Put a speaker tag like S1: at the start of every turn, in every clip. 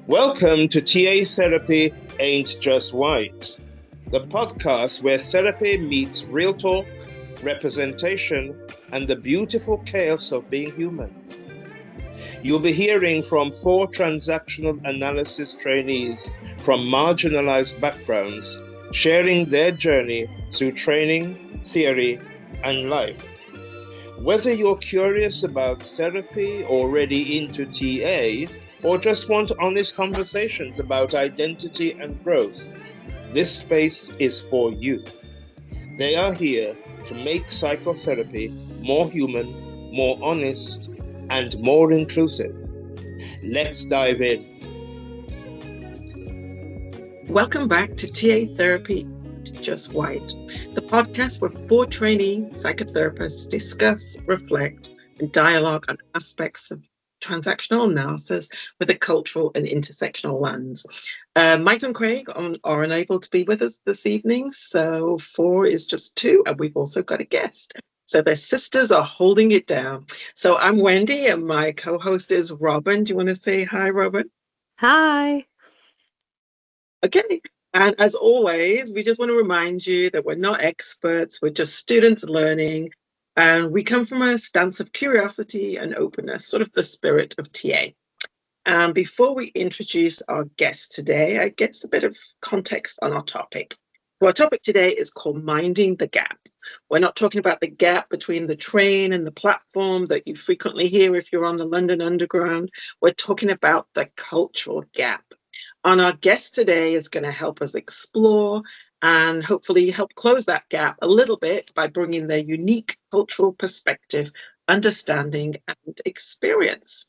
S1: Welcome to TA Therapy Ain't Just White, the podcast where therapy meets real talk, representation, and the beautiful chaos of being human. You'll be hearing from 4 transactional analysis trainees from marginalized backgrounds, sharing their journey through training, theory, and life. Whether you're curious about therapy, already into TA, or just want honest conversations about identity and growth, this space is for you. They are here to make psychotherapy more human, more honest, and more inclusive. Let's dive in.
S2: Welcome back to TA Therapy Just White, the podcast where 4 trainee psychotherapists discuss, reflect, and dialogue on aspects of transactional analysis with a cultural and intersectional lens. Mike and Craig are unable to be with us this evening, so 4 is just 2, and we've also got a guest. So their sisters are holding it down. So I'm Wendy, and my co-host is Robyn. Do you want to say hi, Robyn?
S3: Hi.
S2: Okay. And as always, we just want to remind you that we're not experts, we're just students learning, and we come from a stance of curiosity and openness, sort of the spirit of TA. And before we introduce our guest today, I guess a bit of context on our topic. So our topic today is called Minding the Gap. We're not talking about the gap between the train and the platform that you frequently hear if you're on the London Underground. We're talking about the cultural gap. And our guest today is going to help us explore and hopefully help close that gap a little bit by bringing their unique cultural perspective, understanding, and experience.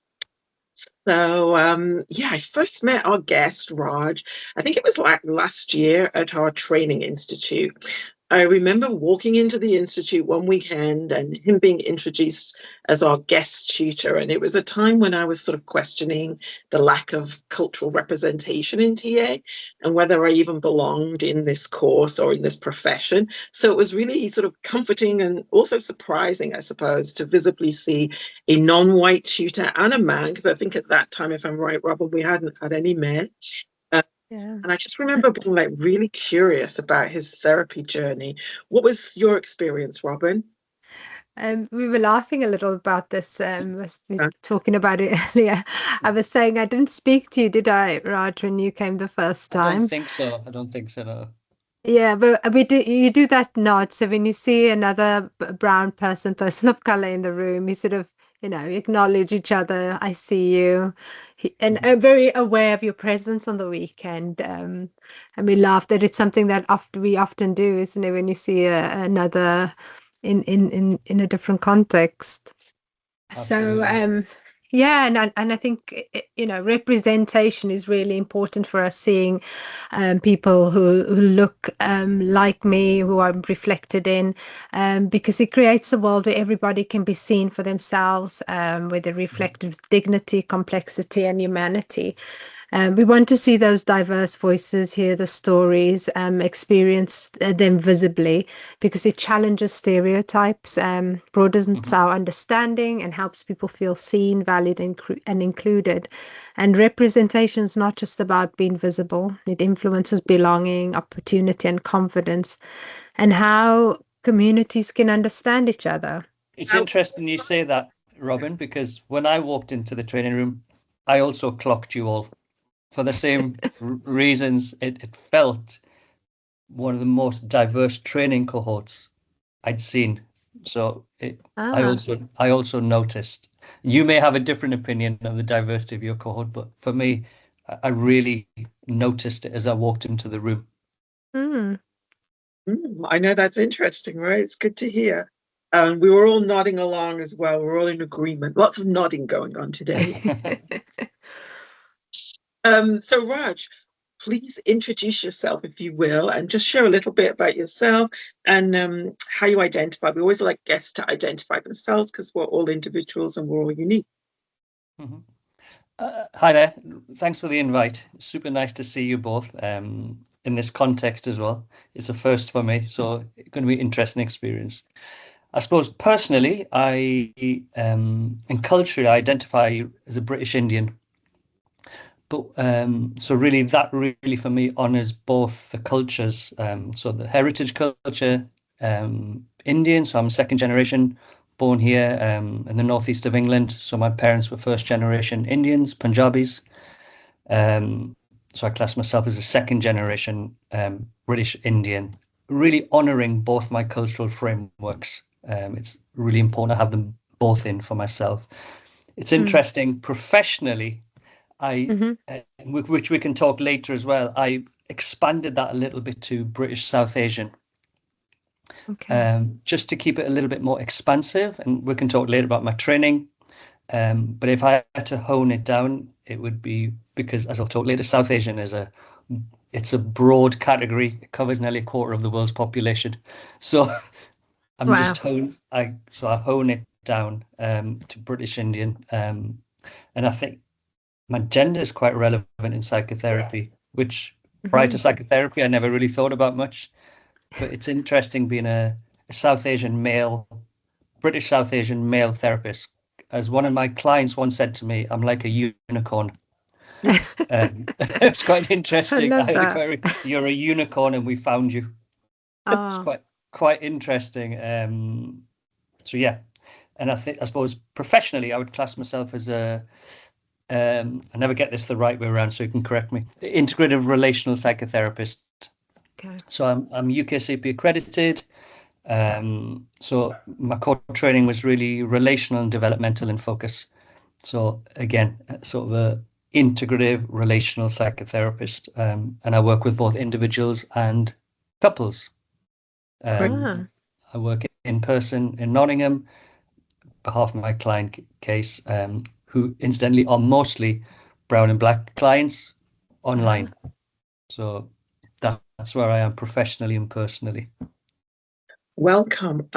S2: So, I first met our guest, Raj, I think it was like last year at our training institute. I remember walking into the institute one weekend and him being introduced as our guest tutor. And it was a time when I was sort of questioning the lack of cultural representation in TA and whether I even belonged in this course or in this profession. So it was really sort of comforting and also surprising, I suppose, to visibly see a non-white tutor and a man, because I think at that time, if I'm right, Robyn, we hadn't had any men.
S3: Yeah.
S2: And I just remember being like really curious about his therapy journey. What was your experience, Robyn?
S3: We were laughing a little about this as we were talking about it earlier. I was saying I didn't speak to you, did I, Raj, when you came the first time?
S4: I don't think so, no.
S3: Yeah, but you do that nod. So when you see another brown person of color in the room, you sort of, acknowledge each other. I see you. And very aware of your presence on the weekend. And we laughed that it's something that we often do, isn't it? When you see another in a different context.
S4: Absolutely.
S3: So and I think representation is really important for us, seeing people who look like me, who I'm reflected in, because it creates a world where everybody can be seen for themselves, with a reflective dignity, complexity, and humanity. We want to see those diverse voices, hear the stories, experience them visibly, because it challenges stereotypes, broadens our understanding, and helps people feel seen, valued, and included. And representation is not just about being visible. It influences belonging, opportunity, and confidence, and how communities can understand each other.
S4: It's interesting you say that, Robyn, because when I walked into the training room, I also clocked you all. For the same reasons, it felt one of the most diverse training cohorts I'd seen. So I also noticed. You may have a different opinion of the diversity of your cohort, but for me, I really noticed it as I walked into the room.
S2: I know that's interesting, right? It's good to hear. We were all nodding along as well. We're all in agreement. Lots of nodding going on today. So Raj, please introduce yourself, if you will, and just share a little bit about yourself and how you identify. We always like guests to identify themselves because we're all individuals and we're all unique.
S4: Hi there. Thanks for the invite. Super nice to see you both in this context as well. It's a first for me, so it's going to be an interesting experience. I suppose personally, and culturally, I identify as a British Indian. But so really, that really for me honors both the cultures. So the heritage culture, Indian. So I'm second generation, born here in the northeast of England. So my parents were first generation Indians, Punjabis. So I class myself as a second generation British Indian. Really honoring both my cultural frameworks. It's really important to have them both in for myself. It's interesting professionally. Which we can talk later as well. I expanded that a little bit to British South Asian, just to keep it a little bit more expansive. And we can talk later about my training. But if I had to hone it down, it would be because, as I'll talk later, South Asian it's a broad category. It covers nearly a quarter of the world's population. So I hone it down to British Indian, and I think my gender is quite relevant in psychotherapy, which prior to psychotherapy, I never really thought about much. But it's interesting being a South Asian male, British South Asian male therapist. As one of my clients once said to me, I'm like a unicorn. It's quite interesting. You're a unicorn and we found you. It's quite interesting. So yeah. And I suppose professionally, I would class myself as I never get this the right way around, so you can correct me. Integrative relational psychotherapist. Okay. So I'm UKCP-accredited. So my core training was really relational and developmental in focus. So again, sort of a integrative relational psychotherapist, and I work with both individuals and couples. I work in person in Nottingham, behalf of my client case, who incidentally are mostly brown and black clients online. So that's where I am professionally and personally.
S2: Welcome.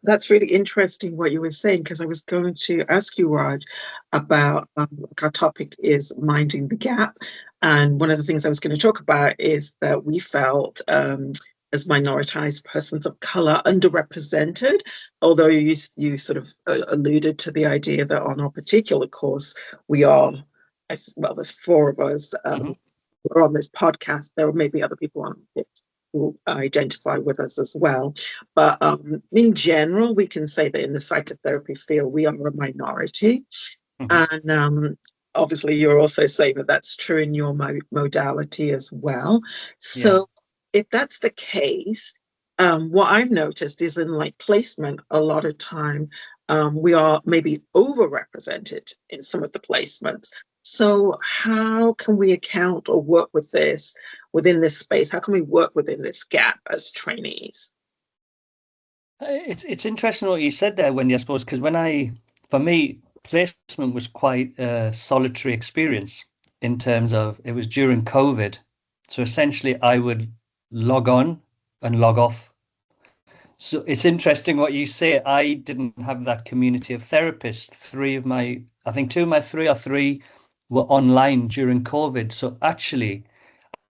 S2: That's really interesting what you were saying, because I was going to ask you, Raj, about our topic is minding the gap. And one of the things I was going to talk about is that we felt as minoritized persons of color underrepresented, although you sort of alluded to the idea that on our particular course, we are, there's 4 of us we're on this podcast. There may be other people on it who identify with us as well. But in general, we can say that in the psychotherapy field, we are a minority. And obviously, you're also saying that that's true in your modality as well. So if that's the case, what I've noticed is in like placement, a lot of time, we are maybe overrepresented in some of the placements. So how can we account or work with this within this space? How can we work within this gap as trainees?
S4: It's interesting what you said there, Wendy, I suppose, because for me, placement was quite a solitary experience in terms of it was during COVID. So essentially I would log on and log off. So it's interesting what you say. I didn't have that community of therapists. 2 of my 3 or 3 were online during COVID. So actually,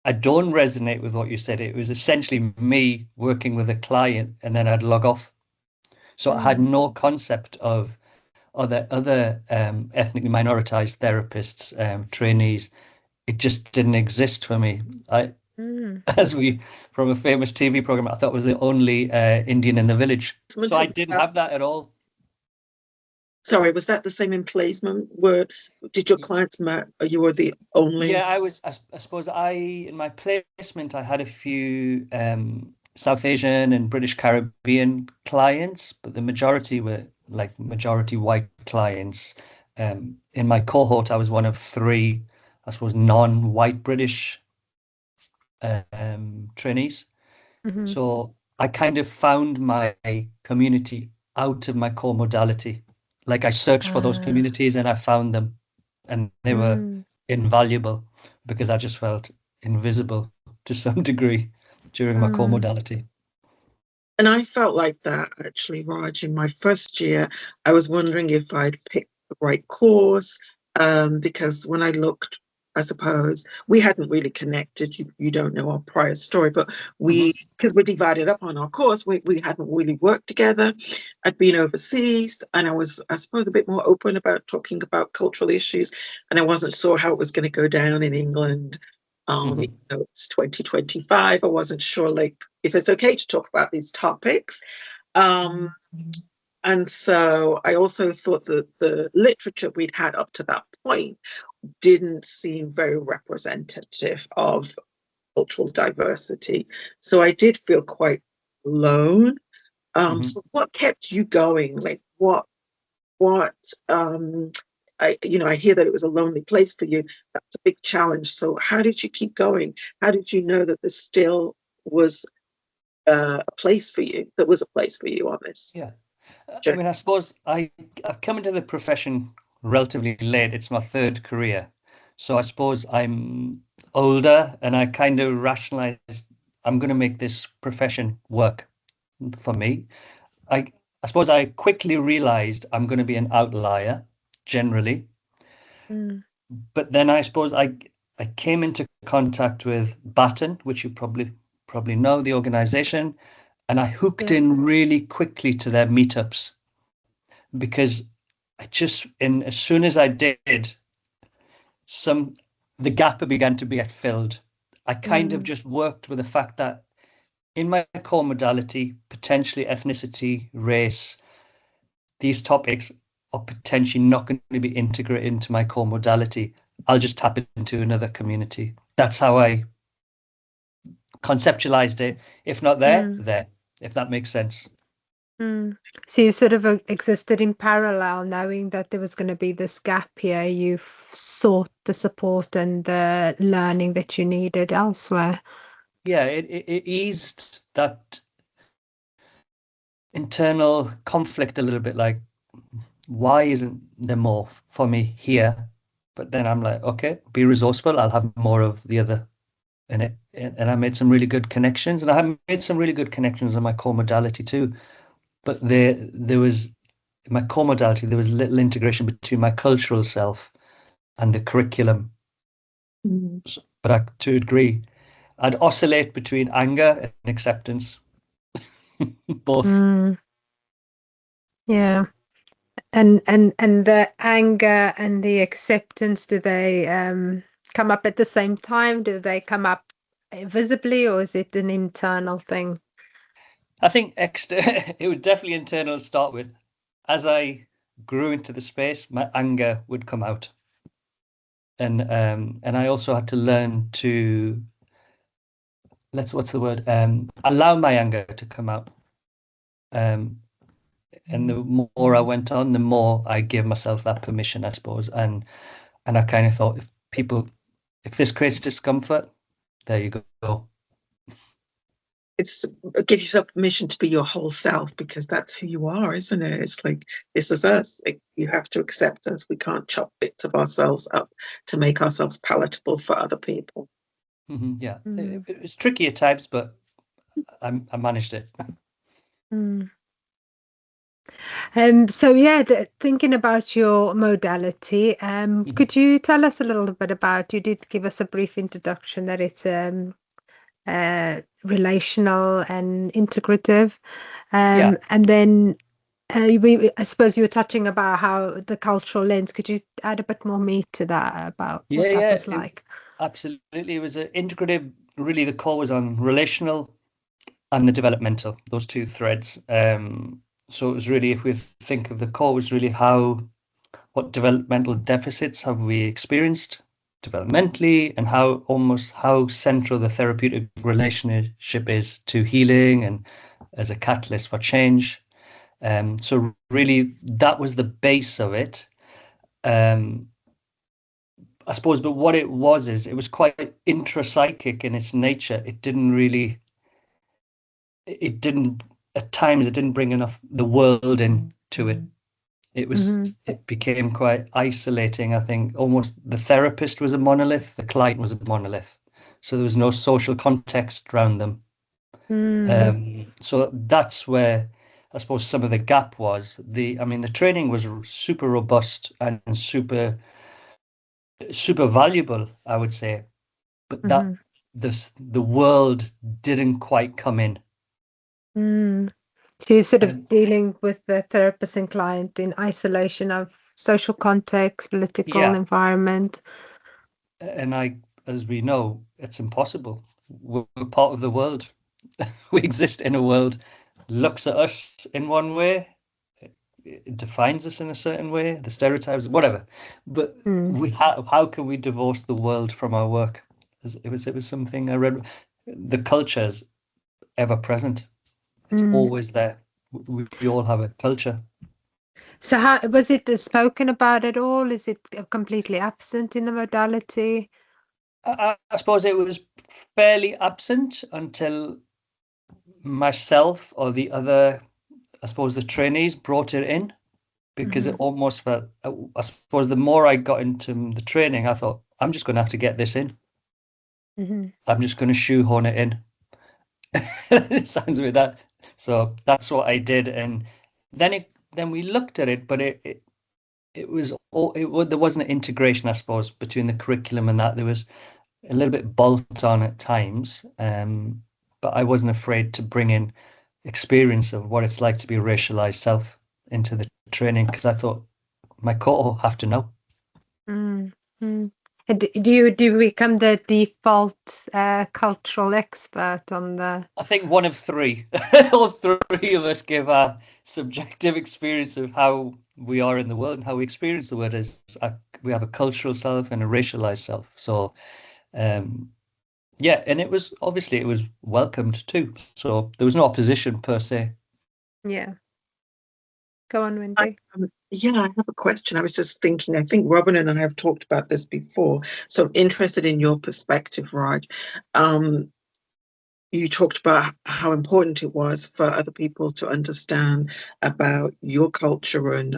S4: I don't resonate with what you said. It was essentially me working with a client and then I'd log off. So I had no concept of other ethnically minoritized therapists, trainees. It just didn't exist for me. From a famous TV program, I thought was the only Indian in the village. So I didn't have that at all.
S2: Sorry, was that the same in placement? Did your clients met? You were the only?
S4: Yeah, I suppose in my placement, I had a few South Asian and British Caribbean clients, but the majority were like majority white clients. In my cohort, I was one of 3, I suppose, non-white British trainees. So I kind of found my community out of my core modality. Like I searched for those communities and I found them, and they were invaluable because I just felt invisible to some degree during my core modality.
S2: And I felt like that actually, Raj. In my first year, I was wondering if I'd picked the right course, because when I looked I suppose. We hadn't really connected. You don't know our prior story, but because we're divided up on our course, we hadn't really worked together. I'd been overseas, and I was, I suppose, a bit more open about talking about cultural issues, and I wasn't sure how it was going to go down in England. It's 2025. I wasn't sure, like, if it's okay to talk about these topics. And so I also thought that the literature we'd had up to that point didn't seem very representative of cultural diversity. So I did feel quite alone. So what kept you going? Like I hear that it was a lonely place for you. That's a big challenge. So how did you keep going? How did you know that there still was a place for you? There was a place for you on this.
S4: Yeah. I mean, I suppose I've come into the profession relatively late. It's my third career. So I suppose I'm older, and I kind of rationalized I'm going to make this profession work for me. I suppose I quickly realized I'm going to be an outlier generally. But then I suppose I came into contact with Baton, which you probably know, the organization, and I hooked in really quickly to their meetups, because as soon as I did, the gap began to get filled. I kind of just worked with the fact that in my core modality, potentially ethnicity, race, these topics are potentially not going to be integrated into my core modality. I'll just tap into another community. That's how I conceptualized it. If not there, if that makes sense.
S3: So you sort of existed in parallel, knowing that there was going to be this gap here. You sought the support and the learning that you needed elsewhere.
S4: Yeah, it eased that internal conflict a little bit. Like, why isn't there more for me here? But then I'm like, okay, be resourceful. I'll have more of the other in it. And I made some really good connections, and I have made some really good connections in my core modality too. But there was, in my core modality, there was little integration between my cultural self and the curriculum. But to a degree, I'd oscillate between anger and acceptance. Both.
S3: Yeah. And the anger and the acceptance, do they come up at the same time? Do they come up visibly, or is it an internal thing?
S4: I think it was definitely internal to start with. As I grew into the space, my anger would come out, and I also had to learn to allow my anger to come out. And the more I went on, the more I gave myself that permission, I suppose. And I kind of thought, if this creates discomfort, there you go.
S2: It's give yourself permission to be your whole self, because that's who you are, isn't it? It's like, this is us. You have to accept us. We can't chop bits of ourselves up to make ourselves palatable for other people.
S4: Yeah, it was tricky at times, but I managed it.
S3: So thinking about your modality, could you tell us a little bit about? You did give us a brief introduction that it's relational and integrative, and then I suppose you were touching about how the cultural lens. Could you add a bit more meat to that about what that was like?
S4: Absolutely, it was an integrative. Really, the core was on relational and the developmental, those two threads. So it was really, if we think of the core, was really what developmental deficits have we experienced developmentally, and how central the therapeutic relationship is to healing and as a catalyst for change. So really, that was the base of it. I suppose, but what it was is it was quite intrapsychic in its nature. At times it didn't bring enough the world into it. It became quite isolating. I think almost the therapist was a monolith, the client was a monolith. So there was no social context around them. So that's where I suppose some of the gap was. The training was super robust and super super valuable, I would say, but that the world didn't quite come in.
S3: So you're sort of dealing with the therapist and client in isolation of social context, political environment.
S4: And as we know, it's impossible. We're part of the world. We exist in a world, looks at us in one way, it defines us in a certain way, the stereotypes, whatever. But how can we divorce the world from our work? It was something I read. The culture's ever present. It's always there. We all have a culture.
S3: So how was it spoken about at all? Is it completely absent in the modality?
S4: I suppose it was fairly absent until myself or the other, I suppose the trainees brought it in, because it almost felt, I suppose the more I got into the training, I thought, I'm just going to have to get this in. I'm just going to shoehorn it in. It sounds like that. So that's what I did. And then we looked at it, but there wasn't an integration, I suppose, between the curriculum and that. There was a little bit bolt on at times, but I wasn't afraid to bring in experience of what it's like to be a racialized self into the training, because I thought my cohort have to know.
S3: Do you become the default cultural expert on the?
S4: I think one of three. All three of us give our subjective experience of how we are in the world and how we experience the world. We have a cultural self and a racialized self. So, and it was welcomed too. So there was no opposition per se.
S3: Yeah. Go on, Wendy.
S2: I have a question. I was just thinking, I think Robyn and I have talked about this before, so I'm interested in your perspective, Raj. You talked about how important it was for other people to understand about your culture and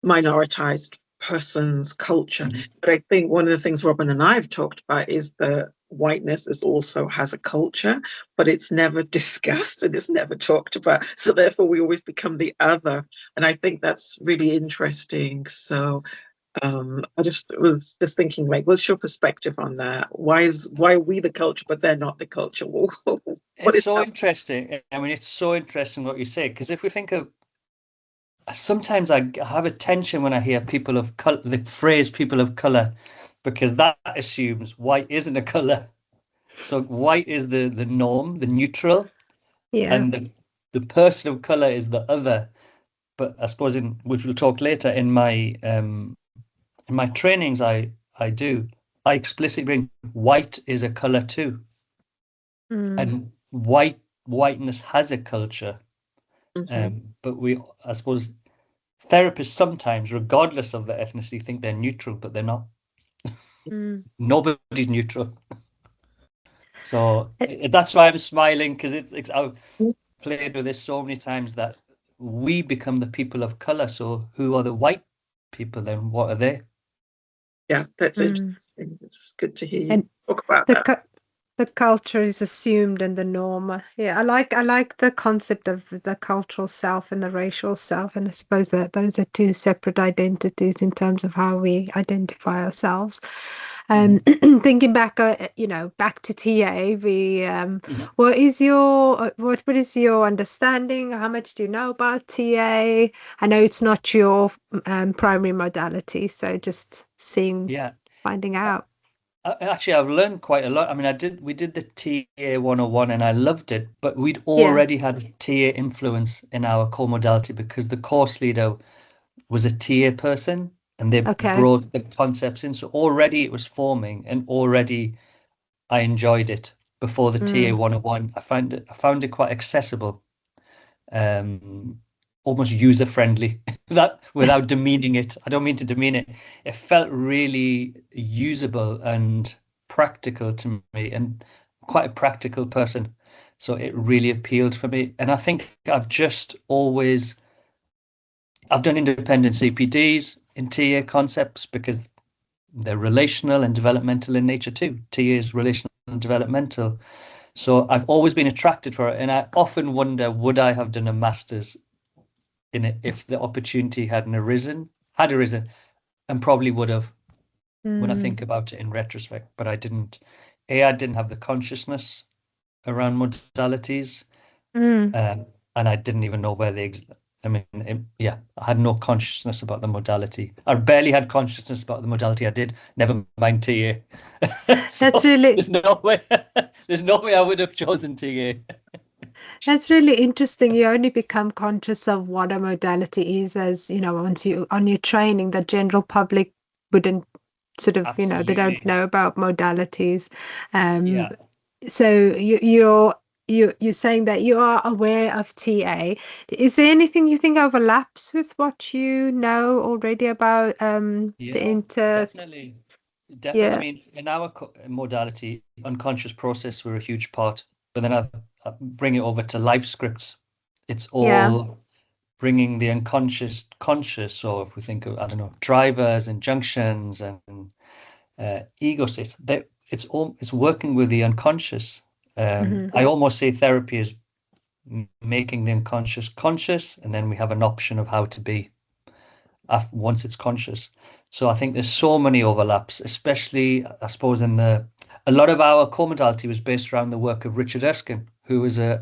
S2: minoritized person's culture. But I think one of the things Robyn and I have talked about is that whiteness also has a culture, but it's never discussed and it's never talked about. So therefore we always become the other. And I think that's really interesting. So I was just thinking, like, what's your perspective on that? Why are we the culture, but they're not the culture?
S4: It's so interesting. I mean, it's so interesting what you say, because if we think of, sometimes I have a tension when I hear people of color, the phrase people of color, because that assumes white isn't a color. So white is the norm, the neutral, and the person of color is the other. But I suppose, which we'll talk later, in my trainings, I explicitly bring white is a color too, and whiteness has a culture. But I suppose therapists sometimes, regardless of their ethnicity, think they're neutral, but they're not. Nobody's neutral. So that's why I'm smiling, because I've played with this so many times, that we become the people of color. So who are the white people then? What are they?
S2: Yeah, that's interesting. It's good to hear you talk about that.
S3: The culture is assumed and the norm. Yeah, I like the concept of the cultural self and the racial self, and I suppose that those are two separate identities in terms of how we identify ourselves. Thinking back, back to TA, what is your understanding? How much do you know about TA? I know it's not your primary modality, so just finding out.
S4: Actually, I've learned quite a lot. I mean, we did the TA 101 and I loved it, but we'd already had TA influence in our core modality, because the course leader was a TA person and they brought the concepts in. So already it was forming, and already I enjoyed it before the TA 101. I found it quite accessible, almost user-friendly, that without demeaning it. I don't mean to demean it. It felt really usable and practical to me, and quite a practical person. So it really appealed for me. And I think I've done independent CPDs in TA concepts, because they're relational and developmental in nature too. TA is relational and developmental. So I've always been attracted for it. And I often wonder, would I have done a master's in it if the opportunity had arisen? and probably would have when I think about it in retrospect, but I didn't. I didn't have the consciousness around modalities, and I didn't even know where they. I mean, I had no consciousness about the modality. I barely had consciousness about the modality I did. Never mind TA. So
S3: That's really
S4: there's no way. There's no way I would have chosen TA.
S3: That's really interesting. You only become conscious of what a modality is as, once you on your training. The general public wouldn't sort of, they don't
S4: Absolutely.
S3: know about modalities.
S4: Yeah.
S3: So you're saying that you are aware of TA. Is there anything you think overlaps with what you know already about the
S4: Definitely. I
S3: Yeah.
S4: mean, in our modality, unconscious process were a huge part. But then I bring it over to life scripts. It's all bringing the unconscious conscious. So if we think of, I don't know, drivers, injunctions, and ego states, it's working with the unconscious. I almost say therapy is making the unconscious conscious, and then we have an option of how to be once it's conscious. So I think there's so many overlaps, especially I suppose a lot of our core modality was based around the work of Richard Erskine, who was a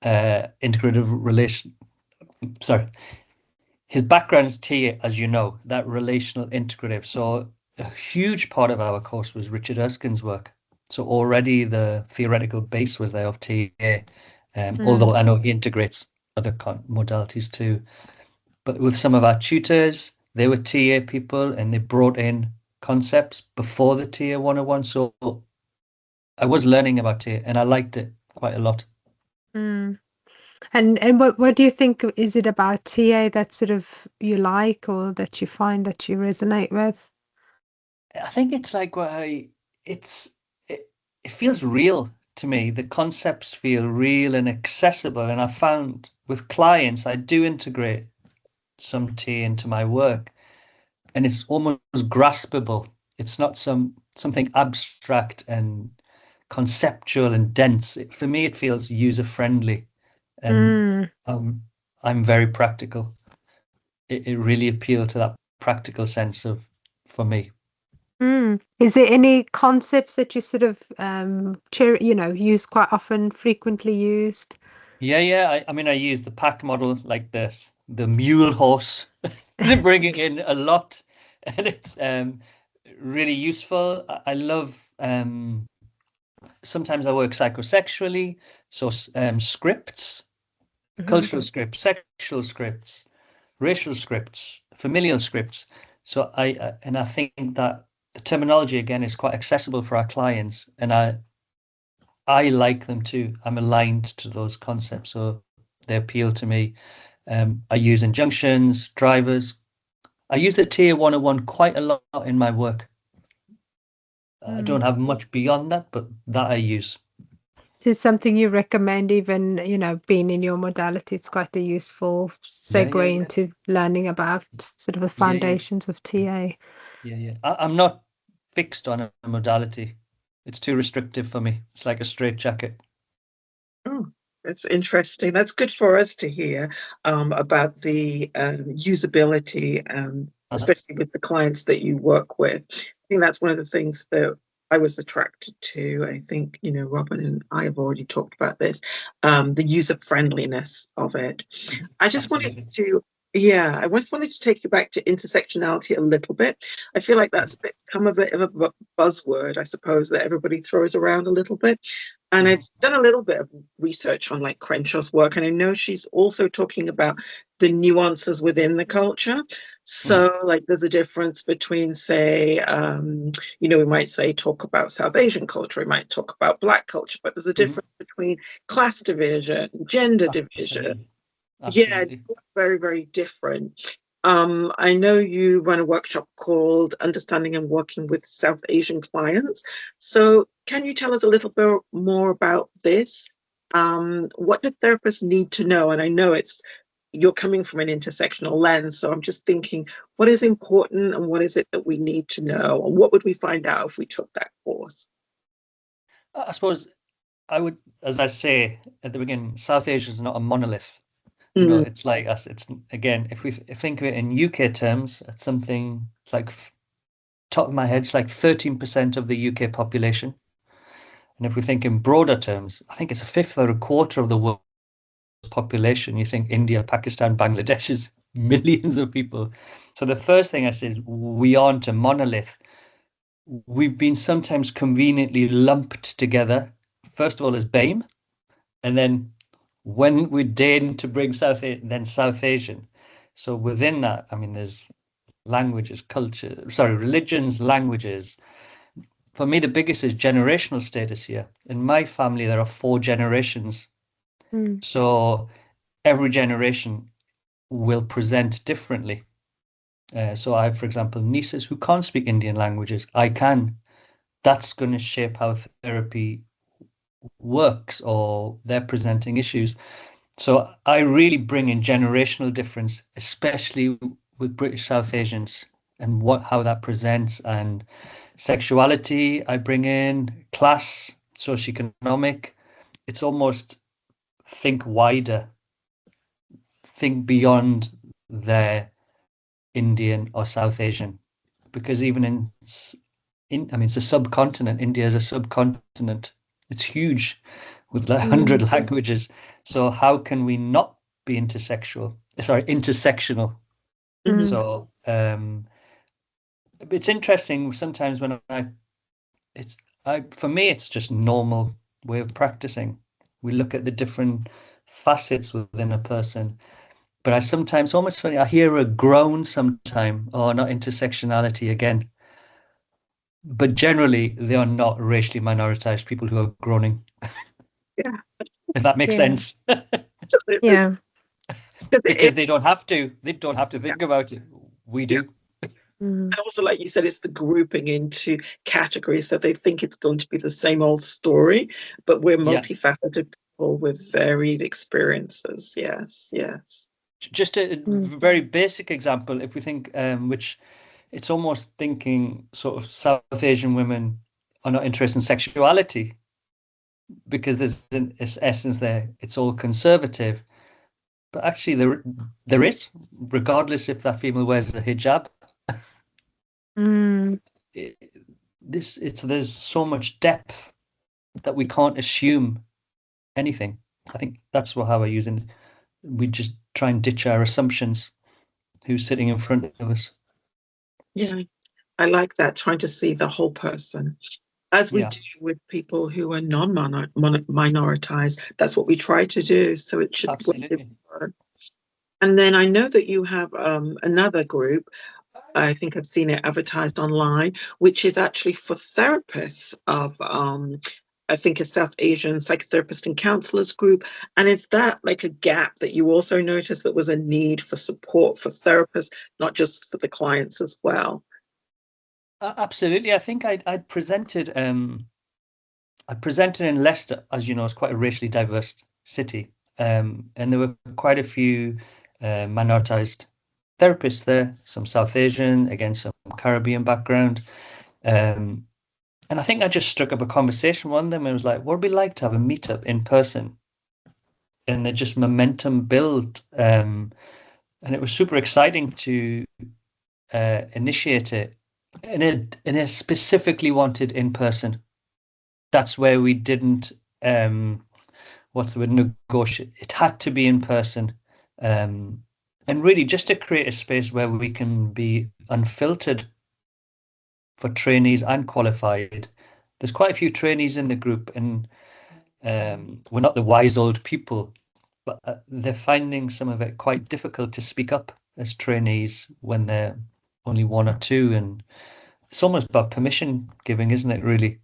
S4: integrative relation. Sorry, his background is TA, as you know, that relational integrative. So a huge part of our course was Richard Erskine's work. So already the theoretical base was there of TA, although I know he integrates other modalities too. But with some of our tutors, they were TA people and they brought in concepts before the TA 101. So I was learning about TA and I liked it quite a lot.
S3: And what do you think is it about TA that sort of you like or that you find that you resonate with?
S4: I think it's like it feels real to me. The concepts feel real and accessible. And I found with clients, I do integrate some TA into my work, and it's almost graspable. It's not something abstract and conceptual and dense. For me, it feels user friendly, and I'm very practical. It really appealed to that practical sense for me.
S3: Is there any concepts that you sort of use quite often, frequently used?
S4: Yeah. I mean, I use the pack model like this, the mule horse, to bring it in a lot, and it's really useful. I love. Sometimes I work psychosexually, so scripts, cultural scripts, sexual scripts, racial scripts, familial scripts. So I think that the terminology again is quite accessible for our clients, and I like them too. I'm aligned to those concepts, so they appeal to me. I use injunctions, drivers. I use the TA 101 quite a lot in my work. I don't have much beyond that, but that I use.
S3: Is this something you recommend, even, being in your modality? It's quite a useful segue into learning about sort of the foundations of TA.
S4: Yeah. I'm not fixed on a modality. It's too restrictive for me. It's like a straitjacket.
S2: Oh, that's interesting. That's good for us to hear about the usability, especially with the clients that you work with. I think that's one of the things that I was attracted to. I think, Robyn and I have already talked about this, the user friendliness of it. I just wanted to take you back to intersectionality a little bit. I feel like that's become a bit of a buzzword, I suppose, that everybody throws around a little bit. And I've done a little bit of research on like Crenshaw's work, and I know she's also talking about the nuances within the culture. So like there's a difference between, say, we might say talk about South Asian culture, we might talk about Black culture, but there's a difference between class division, gender division.
S4: Absolutely.
S2: Yeah, very, very different. I know you run a workshop called Understanding and Working with South Asian Clients. So can you tell us a little bit more about this? What do therapists need to know? And I know you're coming from an intersectional lens, so I'm just thinking, what is important and what is it that we need to know? And what would we find out if we took that course?
S4: I suppose I would, as I say at the beginning, South Asia is not a monolith. You know, it's like us. It's again, if we think of it in UK terms, it's something like top of my head, it's like 13% of the UK population. And if we think in broader terms, I think it's a fifth or a quarter of the world's population. You think India, Pakistan, Bangladesh is millions of people. So the first thing I say is we aren't a monolith. We've been sometimes conveniently lumped together, first of all as BAME, and then when we deign to bring South Asian. So within that, I mean, there's languages, religions, languages. For me, the biggest is generational status here. In my family, there are 4 generations. So every generation will present differently. So I have, for example, nieces who can't speak Indian languages. I can. That's going to shape how therapy works, or they're presenting issues. So I really bring in generational difference, especially with British South Asians, and how that presents, and sexuality. I bring in class, socioeconomic. It's almost think wider, think beyond their Indian or South Asian, because even I mean, it's a subcontinent. India is a subcontinent. It's huge with like 100 languages. So how can we not be intersectional? So it's interesting sometimes when for me, it's just normal way of practicing. We look at the different facets within a person. But I sometimes almost I hear a groan sometime, oh, not intersectionality again. But generally, they are not racially minoritized people who are groaning.
S2: Yeah.
S4: If that makes sense.
S3: Yeah.
S4: Because they don't have to. They don't have to think about it. We do.
S2: And also, like you said, it's the grouping into categories, so they think it's going to be the same old story, but we're multifaceted people with varied experiences. Yes.
S4: Just a very basic example, if we think, which it's almost thinking sort of South Asian women are not interested in sexuality because there's an essence there. It's all conservative. But actually there is, regardless if that female wears a hijab. There's so much depth that we can't assume anything. I think that's how I use it. We just try and ditch our assumptions. Who's sitting in front of us?
S2: Yeah, I like that, trying to see the whole person. As we do with people who are non-minoritized, that's what we try to do. So it should work. And then I know that you have another group, I think I've seen it advertised online, which is actually for therapists of, I think, a South Asian psychotherapist and counselors group. And is that like a gap that you also noticed, that was a need for support for therapists, not just for the clients as well?
S4: Absolutely. I think I presented in Leicester, as you know, it's quite a racially diverse city, and there were quite a few minoritized therapists there, some South Asian, again some Caribbean background, and I think I just struck up a conversation with one of them. It was like, what would it be like to have a meetup in person? And they just momentum build, and it was super exciting to initiate it. And it specifically wanted in person. That's where we didn't negotiate. It had to be in person, and really just to create a space where we can be unfiltered for trainees and qualified. There's quite a few trainees in the group, and we're not the wise old people, but they're finding some of it quite difficult to speak up as trainees when they're only 1 or 2, and it's almost about permission giving, isn't it, really?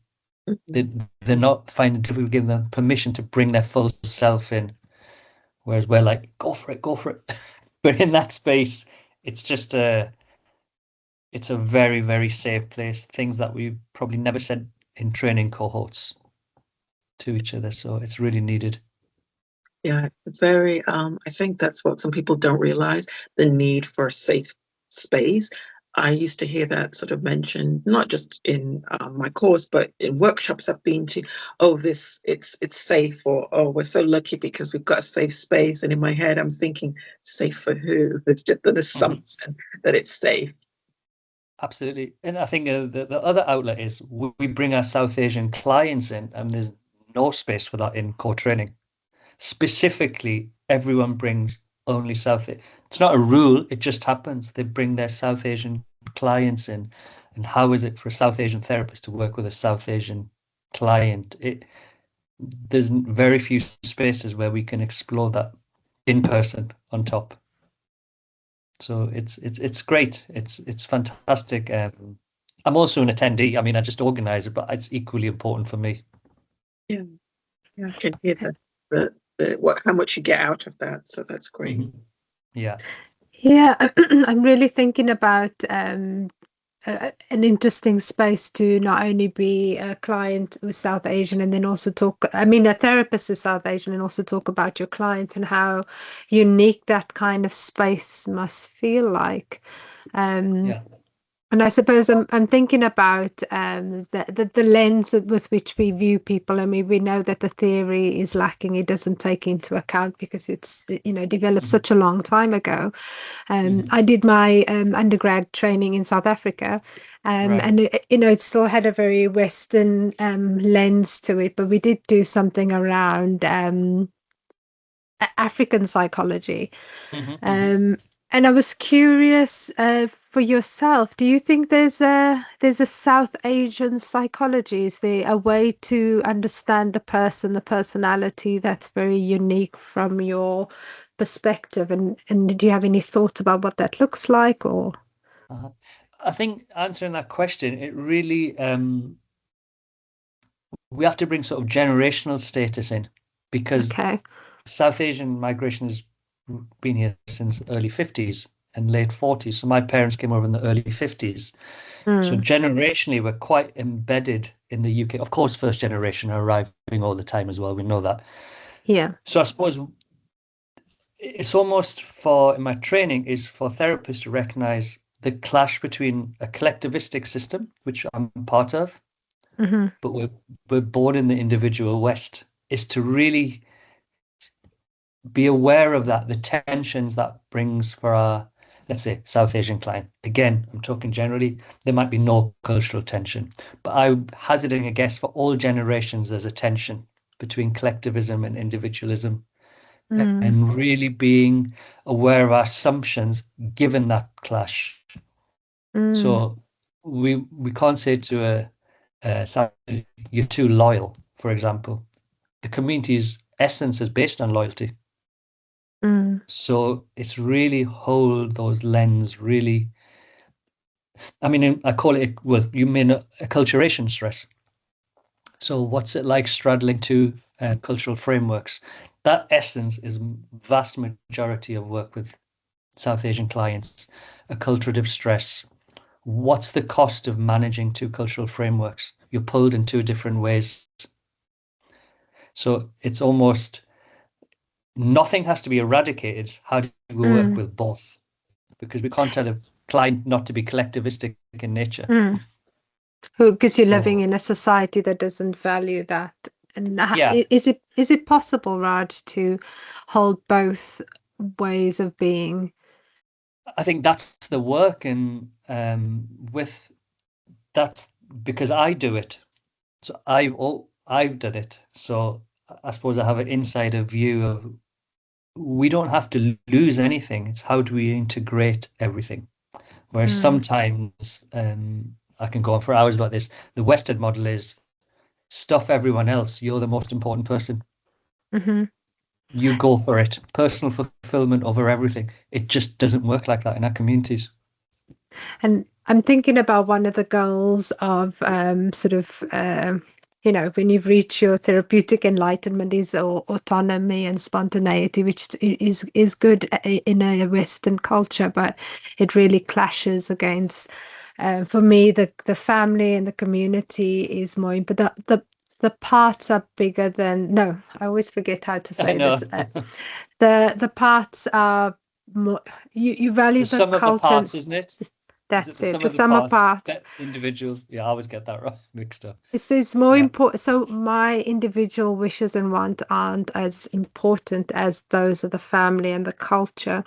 S4: They're not finding it difficult to give them permission to bring their full self in, whereas we're like, go for it. But in that space, it's just it's a very, very safe place, things that we probably never said in training cohorts to each other, so it's really needed.
S2: Yeah, very. I think that's what some people don't realize, the need for a safe space. I used to hear that sort of mentioned, not just in my course, but in workshops I've been to. Oh, it's safe, or oh, we're so lucky because we've got a safe space. And in my head, I'm thinking, safe for who? It's just an assumption that it's safe.
S4: Absolutely. And I think the other outlet is we bring our South Asian clients in, and there's no space for that in core training. Specifically, everyone brings only South Asian. It's not a rule, it just happens. They bring their South Asian clients in. And how is it for a South Asian therapist to work with a South Asian client? There's very few spaces where we can explore that in person on top. So it's great. It's fantastic. I'm also an attendee. I mean, I just organize it, but it's equally important for me.
S2: Yeah, I can hear how much you get out of that. So that's great.
S4: Mm-hmm. Yeah.
S3: Yeah, I'm really thinking about an interesting space to not only be a client with South Asian and then also a therapist is South Asian, and also talk about your clients and how unique that kind of space must feel like.
S4: Yeah.
S3: And I suppose I'm thinking about the lens with which we view people. I mean, we know that the theory is lacking; it doesn't take into account because it's developed such a long time ago. I did my undergrad training in South Africa,
S4: Right.
S3: and it still had a very Western lens to it, but we did do something around African psychology. And I was curious for yourself, do you think there's a South Asian psychology? Is there a way to understand the person, the personality that's very unique from your perspective? And do you have any thoughts about what that looks like? Or
S4: I think answering that question, it really we have to bring sort of generational status in, because South Asian migration has been here since early 50s and late 40s. So my parents came over in the early 50s. So generationally, we're quite embedded in the UK. Of course, first generation are arriving all the time as well. We know that.
S3: Yeah.
S4: So I suppose it's almost in my training is for therapists to recognize the clash between a collectivistic system, which I'm part of, but we're born in the individual West, is to really be aware of that, the tensions that brings for our, let's say, South Asian client. Again, I'm talking generally, there might be no cultural tension, but I'm hazarding a guess for all generations there's a tension between collectivism and individualism, and really being aware of our assumptions given that clash. So we can't say to a South, you're too loyal, for example. The community's essence is based on loyalty. So it's really hold those lens really. I mean, I call it, well, you mean acculturation stress. So what's it like straddling two cultural frameworks? That essence is vast majority of work with South Asian clients. Acculturative stress. What's the cost of managing two cultural frameworks? You're pulled in two different ways. So it's almost nothing has to be eradicated. How do we work with both? Because we can't tell a client not to be collectivistic in nature.
S3: Because you're living in a society that doesn't value that. And is it possible, Raj, to hold both ways of being?
S4: I think that's the work, and that's because I do it. So I've done it. So I suppose I have an insider view of, we don't have to lose anything. It's how do we integrate everything? Whereas sometimes, I can go on for hours about this, the Western model is stuff everyone else. You're the most important person. You go for it. Personal fulfillment over everything. It just doesn't work like that in our communities.
S3: And I'm thinking about one of the goals of when you've reached your therapeutic enlightenment is autonomy and spontaneity, which is good in a Western culture, but it really clashes against, for me, the family and the community is more important. The parts are bigger than, no, I always forget how to say this. The parts are more, you value the
S4: sum
S3: culture.
S4: of the parts, isn't it? Is it
S3: That's
S4: the
S3: it.
S4: sum
S3: The
S4: of the
S3: sum of
S4: parts?
S3: parts.
S4: Individual. Yeah, I always get that wrong, mixed up.
S3: It's more
S4: Yeah.
S3: important. So my individual wishes and wants aren't as important as those of the family and the culture.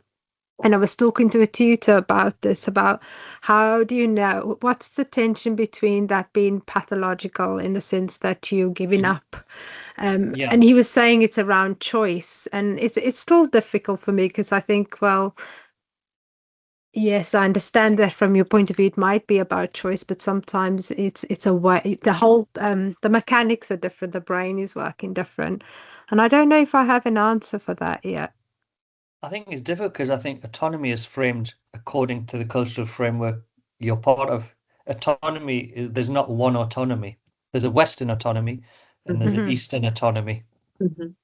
S3: And I was talking to a tutor about this, about how do you know what's the tension between that being pathological in the sense that you're giving
S4: Mhm.
S3: up.
S4: Yeah.
S3: And he was saying it's around choice, and it's still difficult for me because I think, well, yes, I understand that from your point of view, it might be about choice, but sometimes it's a way. The whole the mechanics are different. The brain is working different, and I don't know if I have an answer for that yet.
S4: I think it's difficult because I think autonomy is framed according to the cultural framework you're part of. There's not one autonomy. There's a Western autonomy and there's an
S3: Mhm.
S4: Eastern autonomy.
S2: Mhm.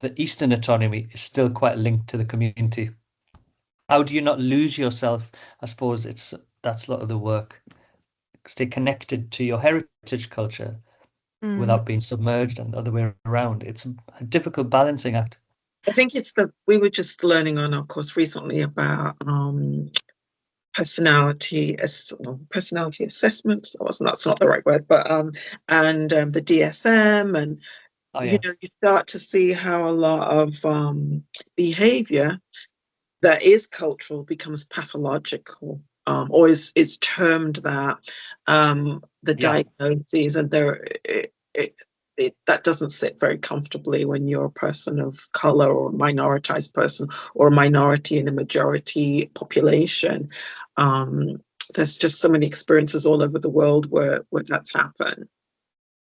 S4: The Eastern autonomy is still quite linked to the community. How do you not lose yourself? I suppose that's a lot of the work. Stay connected to your heritage culture without being submerged and the other way around. It's a difficult balancing act.
S2: I think we were just learning on our course recently about personality assessments. That's not the right word, but and the DSM, and
S4: Oh
S2: you
S4: yeah.
S2: know, you start to see how a lot of behavior that is cultural becomes pathological, or is termed that. The
S4: Yeah.
S2: diagnoses, and that doesn't sit very comfortably when you're a person of color or a minoritized person or a minority in a majority population. There's just so many experiences all over the world where that's happened.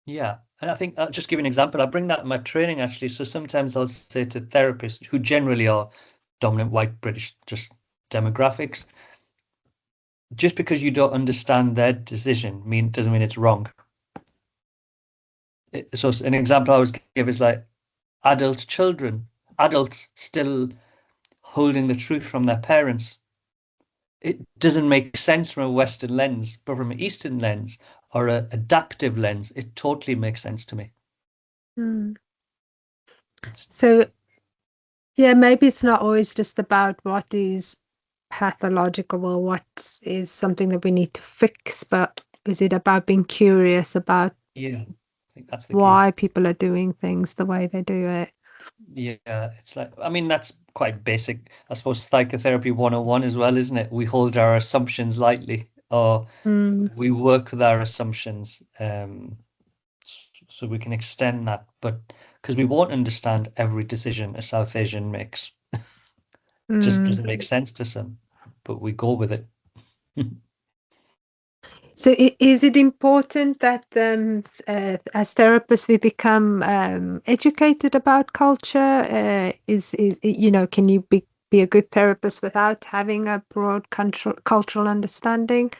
S4: Yeah. And I think I'll just give you an example. I bring that in my training actually. So sometimes I'll say to therapists who generally are dominant white British just demographics, just because you don't understand their decision doesn't mean it's wrong. So an example I always give is like adults still holding the truth from their parents. It doesn't make sense from a Western lens, but from an Eastern lens or an adaptive lens, it totally makes sense to me.
S3: So, yeah, maybe it's not always just about what is pathological or what is something that we need to fix, but is it about being curious about
S4: Yeah, I think that's the key.
S3: why people are doing things the way they do it?
S4: Yeah, it's like, I mean, that's quite basic. I suppose Psychotherapy 101 as well, isn't it? We hold our assumptions lightly, or we work with our assumptions, so we can extend that. But because we won't understand every decision a South Asian makes, just doesn't make sense to some, but we go with it.
S3: So is it important that as therapists we become educated about culture? Can you be a good therapist without having a broad cultural understanding?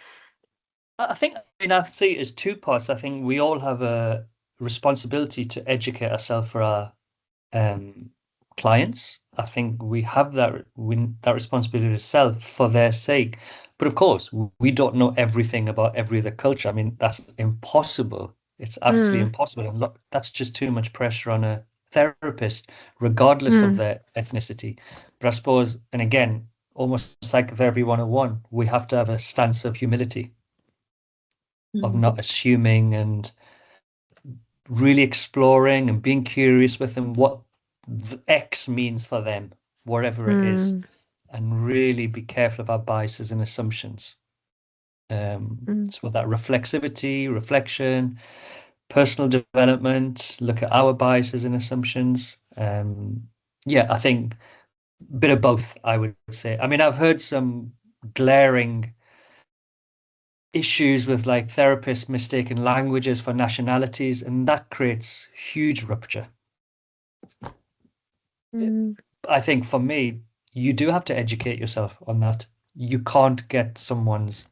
S4: I see it as two parts. I think we all have a responsibility to educate ourselves for our clients. I think we have that responsibility to self for their sake. But of course, we don't know everything about every other culture. I mean, that's impossible. It's absolutely impossible. And look, that's just too much pressure on a therapist, regardless of their ethnicity. But I suppose, and again, almost Psychotherapy 101, we have to have a stance of humility, of not assuming and really exploring and being curious with them what the X means for them, whatever it is, and really be careful of our biases and assumptions. So that reflexivity, reflection, personal development, look at our biases and assumptions. I think a bit of both, I would say. I mean, I've heard some glaring issues with like therapists mistaking languages for nationalities, and that creates huge rupture. I think for me, you do have to educate yourself on that. You can't get someone's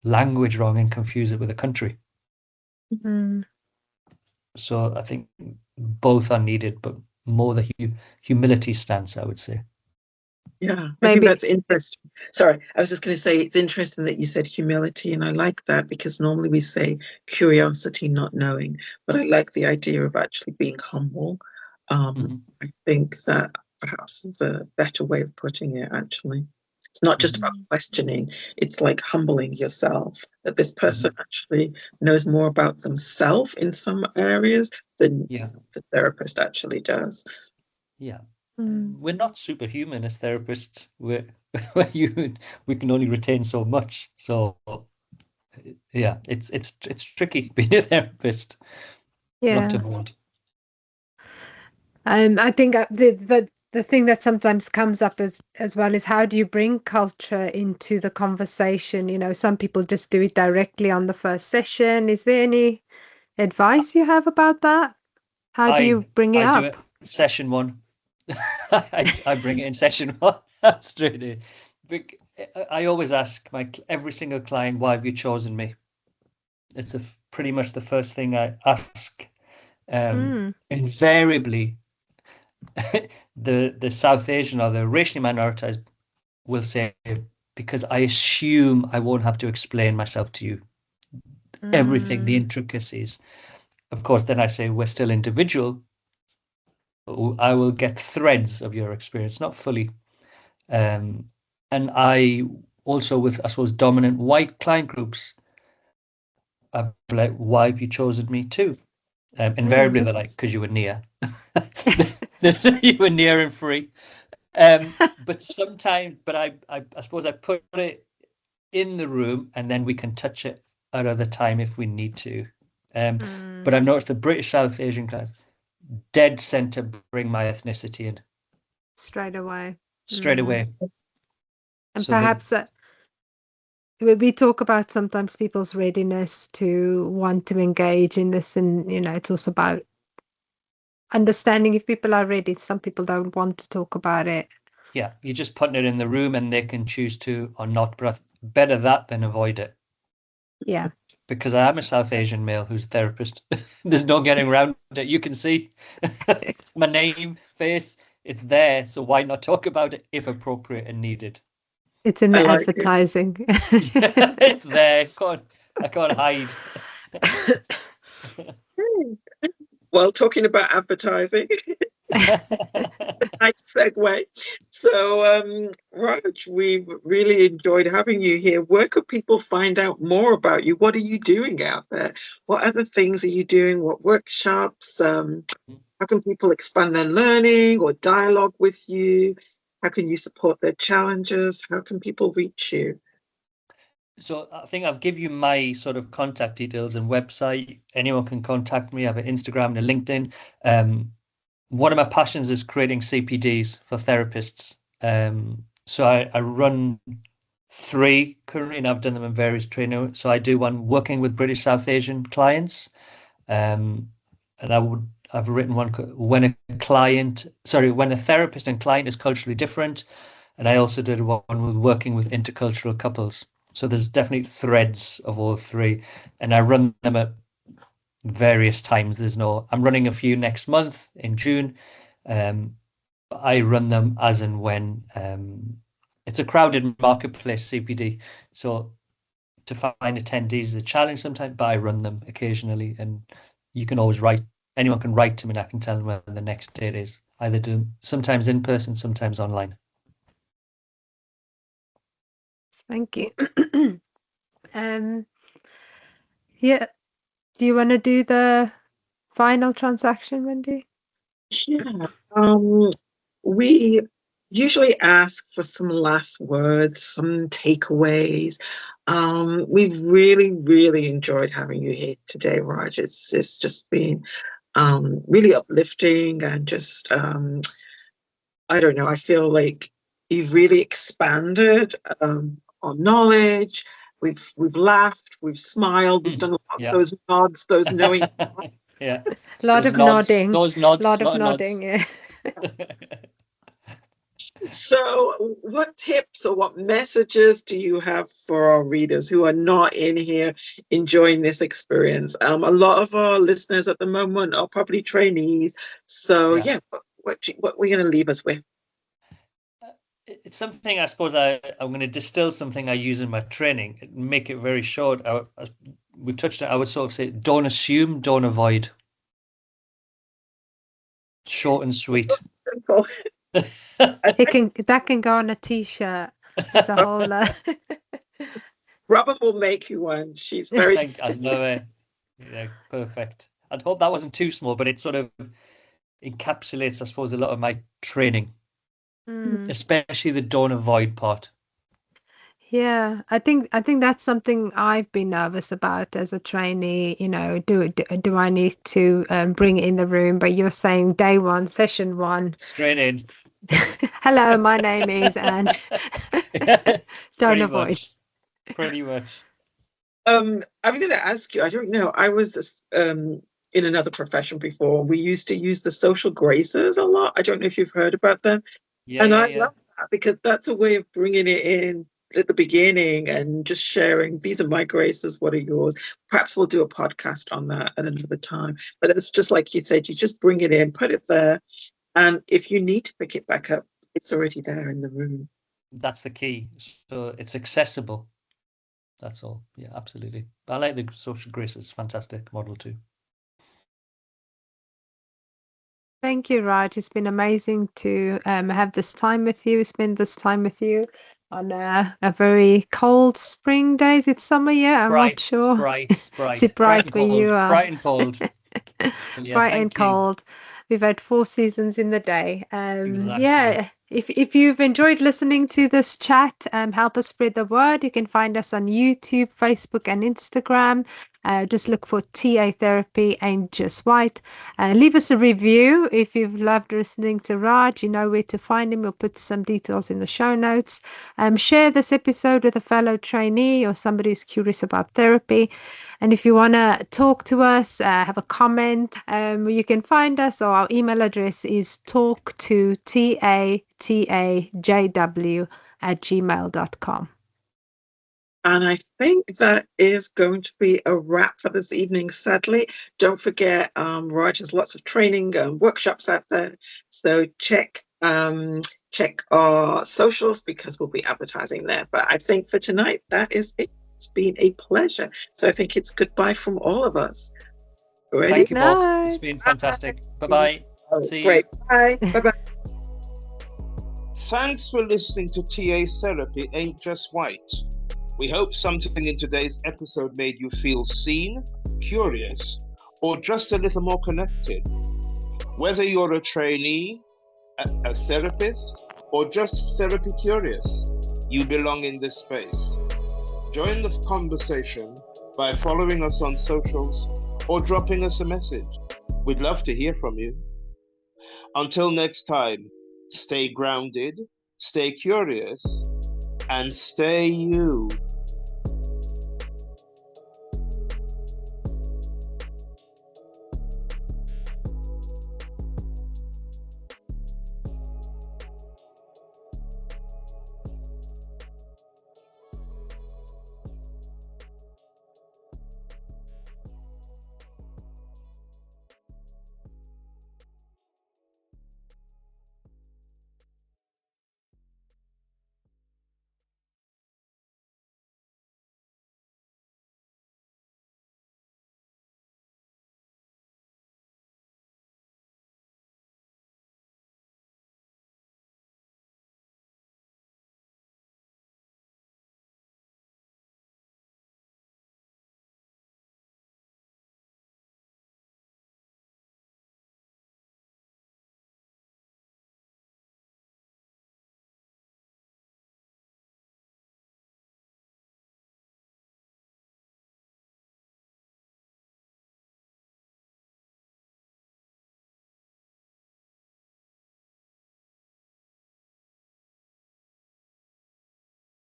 S4: language wrong and confuse it with a country. So I think both are needed, but more the humility stance, I would say.
S2: Yeah, I think that's interesting. Sorry, I was just going to say it's interesting that you said humility, and I like that because normally we say curiosity, not knowing, but I like the idea of actually being humble. I think that perhaps is a better way of putting it, actually. It's not just about questioning. It's like humbling yourself that this person actually knows more about themselves in some areas than the therapist actually does.
S4: Yeah. We're not superhuman as therapists. We can only retain so much. So yeah, it's tricky being a therapist.
S3: Yeah.
S4: Not to hold.
S3: I think the thing that sometimes comes up as well is, how do you bring culture into the conversation? You know, some people just do it directly on the first session. Is there any advice you have about that? How do you bring it
S4: I
S3: up?
S4: do it session 1. I bring it in session 1 straight in. I always ask every single client, why have you chosen me? It's pretty much the first thing I ask. Invariably, the South Asian or the racially minoritized will say, because I assume I won't have to explain myself to you. Everything, the intricacies. Of course, then I say, we're still individual. I will get threads of your experience, not fully. And I also, with, I suppose, dominant white client groups, I'm like, why have you chosen me too? Invariably, they're like, because you were near. You were near and free. But sometimes, I suppose I put it in the room and then we can touch it at other time if we need to. But I've noticed the British South Asian class, dead center, bring my ethnicity in.
S3: Straight away. And
S4: So
S3: perhaps that we talk about sometimes people's readiness to want to engage in this, and it's also about understanding if people are ready. Some people don't want to talk about it.
S4: Yeah, you're just putting it in the room and they can choose to or not, but better that than avoid it.
S3: Yeah.
S4: Because I am a South Asian male who's a therapist. There's no getting around it. You can see my name, face, it's there. So why not talk about it if appropriate and needed?
S3: It's in the advertising.
S4: It's there. I can't hide.
S2: Well, talking about advertising, nice segue. So, Raj, we've really enjoyed having you here. Where could people find out more about you? What are you doing out there? What other things are you doing? What workshops? How can people expand their learning or dialogue with you? How can you support their challenges? How can people reach you?
S4: So I think I've given you my sort of contact details and website. Anyone can contact me. I have an Instagram and a LinkedIn. One of my passions is creating CPDs for therapists. So I run 3 currently, and I've done them in various training. So I do one working with British South Asian clients. And I've written one when a therapist and client is culturally different. And I also did one with working with intercultural couples. So there's definitely threads of all 3, and I run them at various times. I'm running a few next month in June. I run them as and when. It's a crowded marketplace, CPD. So to find attendees is a challenge sometimes, but I run them occasionally, and you can always anyone can write to me and I can tell them when the next date is. Either do sometimes in person, sometimes online.
S3: Thank you. Yeah. Do you want to do the final transaction, Wendy?
S2: Yeah. We usually ask for some last words, some takeaways. We've really, really enjoyed having you here today, Raj. It's just been really uplifting and just I don't know. I feel like you've really expanded our knowledge. We've laughed, we've smiled, we've done a lot of those nods, those knowing.
S4: Yeah,
S3: a lot of nodding.
S4: Those nods,
S3: a lot of nodding. Yeah.
S2: So, what tips or what messages do you have for our readers who are not in here enjoying this experience? A lot of our listeners at the moment are probably trainees. So, what we're going to leave us with?
S4: It's something I suppose I'm going to distill something I use in my training and make it very short. We've touched on it. I would sort of say, don't assume, don't avoid. Short and sweet.
S3: That can go on a t-shirt. There's a whole
S2: Robyn will make you one. She's very.
S4: I love it. Yeah, perfect. I'd hope that wasn't too small, but it sort of encapsulates, I suppose, a lot of my training, especially the don't avoid part.
S3: Yeah, I think that's something I've been nervous about as a trainee. You know, do I need to bring it in the room? But you're saying day one, session one,
S4: straight in.
S3: Hello, my name is, and don't avoid.
S4: Pretty much.
S2: I'm going to ask you. I don't know. I was in another profession before. We used to use the social graces a lot. I don't know if you've heard about them.
S4: Yeah,
S2: and
S4: yeah,
S2: I
S4: yeah.
S2: love that because that's a way of bringing it in at the beginning and just sharing. These are my graces. What are yours? Perhaps we'll do a podcast on that at another time. But it's just like you said. You just bring it in, put it there, and if you need to pick it back up, it's already there in the room.
S4: That's the key. So it's accessible. That's all. Yeah, absolutely. I like the social graces. Fantastic model too.
S3: Thank you, Raj. It's been amazing to have this time with you, spend this time with you on a very cold spring day. Is it summer yet? I'm not sure.
S4: It's bright.
S3: Is it bright where you are?
S4: Bright and cold. Yeah,
S3: bright and cold. We've had 4 seasons in the day.
S4: Exactly.
S3: Yeah, if you've enjoyed listening to this chat, help us spread the word. You can find us on YouTube, Facebook, and Instagram. Just look for TA Therapy, Ain't Just White. Leave us a review if you've loved listening to Raj. You know where to find him. We'll put some details in the show notes. Share this episode with a fellow trainee or somebody who's curious about therapy. And if you want to talk to us, have a comment, you can find us, or our email address is talktotajw@gmail.com.
S2: And I think that is going to be a wrap for this evening, sadly. Don't forget, Raj has lots of training workshops out there. So check our socials because we'll be advertising there. But I think for tonight, that is it. It's been a pleasure. So I think it's goodbye from all of us. Ready?
S4: Thank you both. It's been fantastic. Bye-bye. See
S2: Great.
S4: you.
S2: Bye. Bye-bye.
S1: Thanks for listening to TA Therapy Ain't Just White. We hope something in today's episode made you feel seen, curious, or just a little more connected. Whether you're a trainee, a therapist, or just therapy curious, you belong in this space. Join the conversation by following us on socials or dropping us a message. We'd love to hear from you. Until next time, stay grounded, stay curious, and stay you.